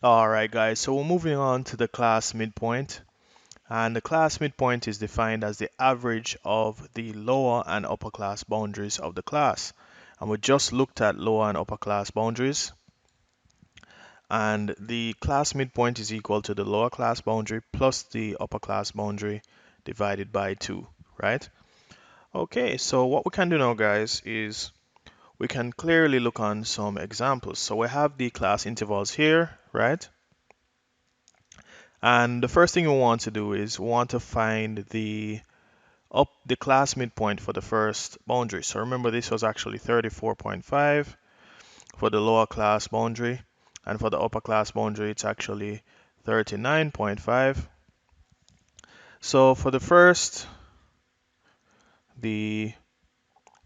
Alright guys, so we're moving on to the class midpoint, and the class midpoint is defined as the average of the lower and upper class boundaries of the class. And we just looked at lower and upper class boundaries, and the class midpoint is equal to the lower class boundary plus the upper class boundary divided by 2, right? Okay, so what we can do now guys is we can clearly look on some examples. So we have the class intervals here, right? And the first thing we want to do is we want to find the class midpoint for the first boundary. So remember this was actually 34.5 for the lower class boundary, and for the upper class boundary it's actually 39.5. So for the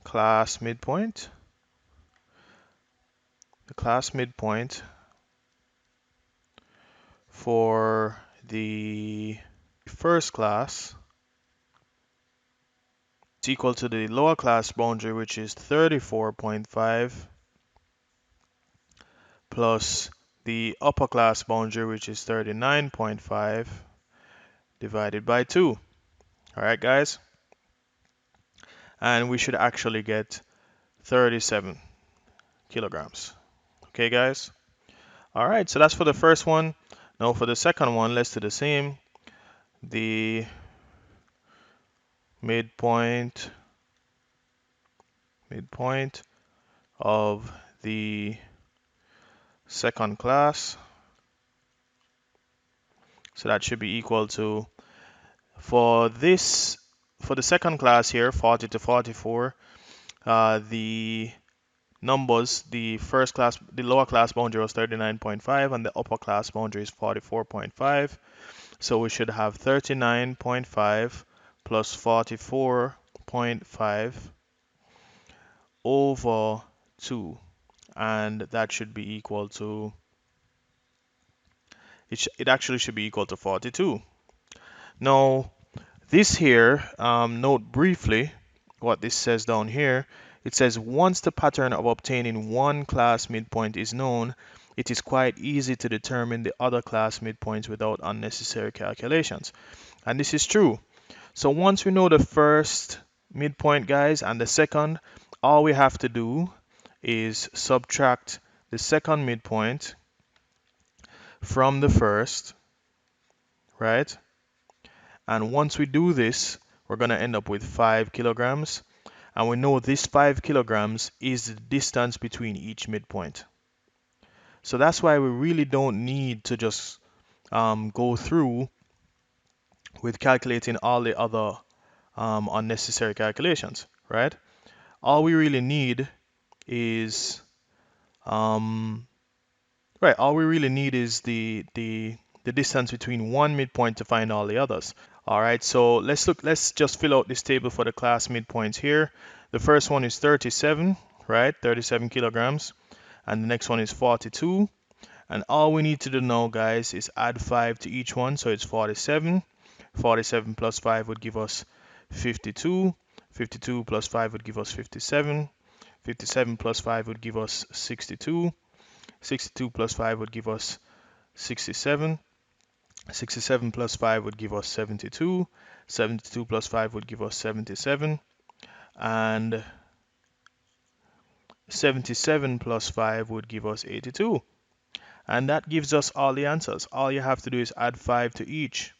class midpoint, the class midpoint for the first class is equal to the lower class boundary, which is 34.5, plus the upper class boundary, which is 39.5, divided by 2. All right, guys? And we should actually get 37 kilograms. Okay, guys? All right, so that's for the first one. Now for the second one, let's do the same. The midpoint of the second class. So that should be equal to, for the second class here, 40 to 44, the numbers, the lower class boundary was 39.5 and the upper class boundary is 44.5. So we should have 39.5 plus 44.5 over 2, and that should be equal to, it actually should be equal to 42. Now this here, note briefly what this says down here. It says once the pattern of obtaining one class midpoint is known, it is quite easy to determine the other class midpoints without unnecessary calculations. And this is true. So once we know the first midpoint, guys, and the second, all we have to do is subtract the second midpoint from the first, right? And once we do this, we're going to end up with 5 kilograms. And we know this 5 kilograms is the distance between each midpoint. So that's why we really don't need to just go through with calculating all the other unnecessary calculations, right? All we really need is all we really need is the distance between one midpoint to find all the others. All right, so let's just fill out this table for the class midpoints here. The first one is 37, right? 37 kilograms. And the next one is 42. And all we need to do now, guys, is add 5 to each one. So it's 47. 47 plus 5 would give us 52. 52 plus 5 would give us 57. 57 plus 5 would give us 62. 62 plus 5 would give us 67. 67 plus 5 would give us 72. 72 plus 5 would give us 77. And 77 plus 5 would give us 82. And that gives us all the answers. All you have to do is add 5 to each.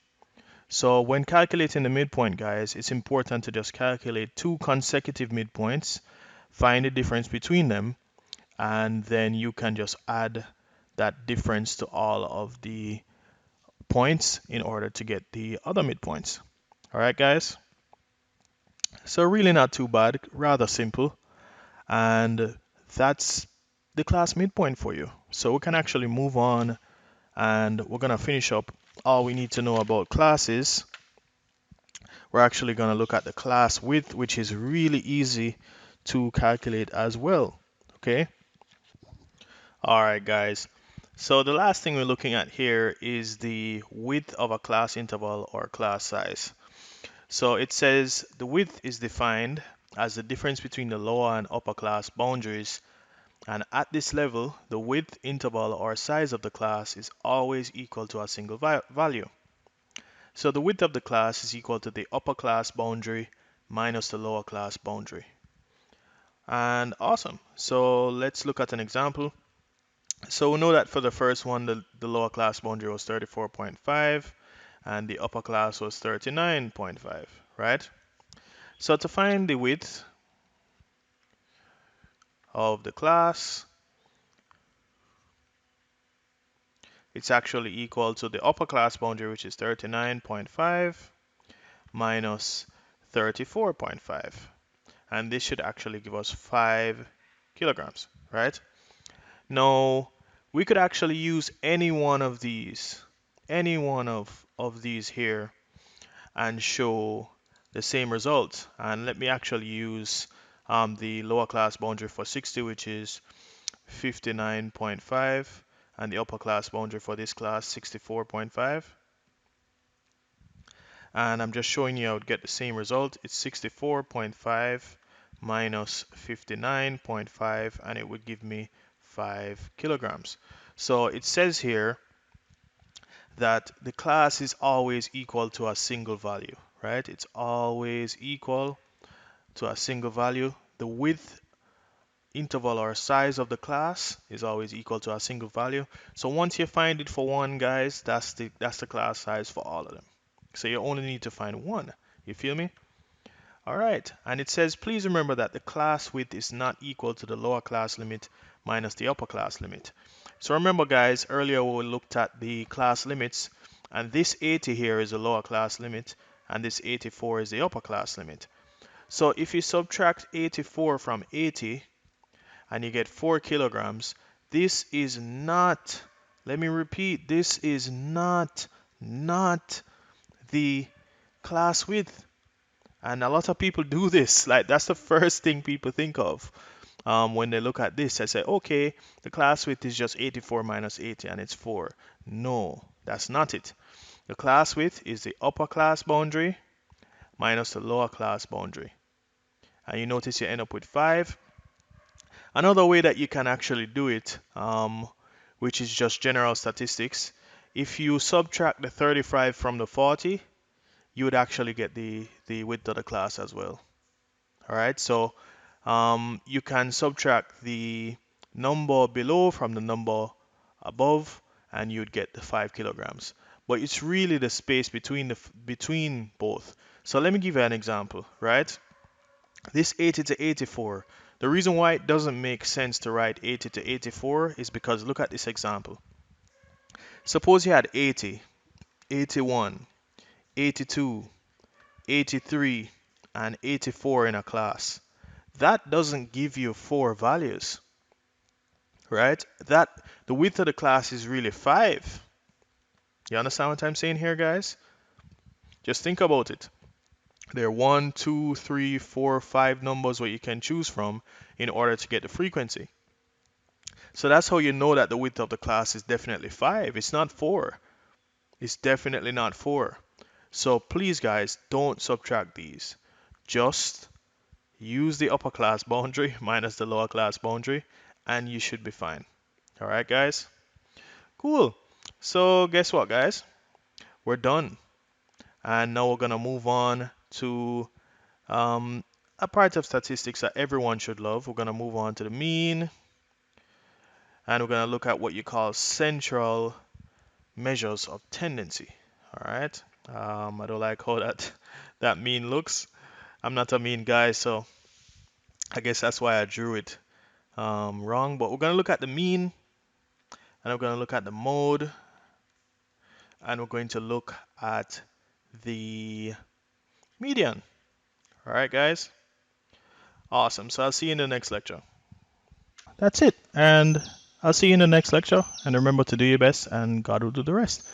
So when calculating the midpoint, guys, it's important to just calculate 2 consecutive midpoints, find the difference between them, and then you can just add that difference to all of the points in order to get the other midpoints. All right, guys? So really not too bad, rather simple. And that's the class midpoint for you. So we can actually move on, and we're going to finish up all we need to know about classes. We're actually going to look at the class width, which is really easy to calculate as well. Okay. All right, guys. So the last thing we're looking at here is the width of a class interval or class size. So it says the width is defined as the difference between the lower and upper class boundaries And at this level, the width interval or size of the class is always equal to a single value. So the width of the class is equal to the upper class boundary minus the lower class boundary. And awesome. So let's look at an example. So we know that for the first one, the lower class boundary was 34.5 and the upper class was 39.5, right? So to find the width of the class, it's actually equal to the upper class boundary, which is 39.5 minus 34.5. And this should actually give us 5 kilograms, right? Now, we could actually use any one of these here and show the same result. And let me actually use the lower class boundary for 60, which is 59.5, and the upper class boundary for this class 64.5. And I'm just showing you I would get the same result. It's 64.5 minus 59.5, and it would give me 5 kilograms. So it says here that the class is always equal to a single value, right? It's always equal to a single value. The width interval or size of the class is always equal to a single value. So once you find it for one, guys, that's the class size for all of them. So you only need to find one. You feel me? All right, and it says please remember that the class width is not equal to the lower class limit minus the upper class limit. So remember, guys, earlier we looked at the class limits, and this 80 here is the lower class limit and this 84 is the upper class limit. So if you subtract 84 from 80 and you get 4 kilograms, this is not, let me repeat, this is not the class width. And a lot of people do this. Like, that's the first thing people think of when they look at this. I say, okay, the class width is just 84 minus 80 and it's 4. No, that's not it. The class width is the upper class boundary minus the lower class boundary. And you notice you end up with 5. Another way that you can actually do it, which is just general statistics, if you subtract the 35 from the 40, you would actually get the width of the class as well. All right, so you can subtract the number below from the number above, and you'd get the 5 kilograms. But it's really the space between both. So let me give you an example, right? This 80 to 84. The reason why it doesn't make sense to write 80 to 84 is because look at this example. Suppose you had 80, 81, 82, 83, and 84 in a class. That doesn't give you 4 values, right? The width of the class is really 5. You understand what I'm saying here, guys? Just think about it. There are 1, 2, 3, 4, 5 numbers where you can choose from in order to get the frequency. So that's how you know that the width of the class is definitely 5. It's not 4. It's definitely not 4. So please, guys, don't subtract these. Just use the upper class boundary minus the lower class boundary, and you should be fine. All right, guys? Cool. So guess what, guys? We're done. And now we're going to move on to a part of statistics that everyone should love. We're going to move on to the mean, and we're going to look at what you call central measures of tendency. All right. I don't like how that mean looks. I'm not a mean guy, so I guess that's why I drew it wrong. But we're going to look at the mean, and we're going to look at the mode, and we're going to look at the median. All right, guys. Awesome. So I'll see you in the next lecture. That's it. And I'll see you in the next lecture. And remember to do your best, and God will do the rest.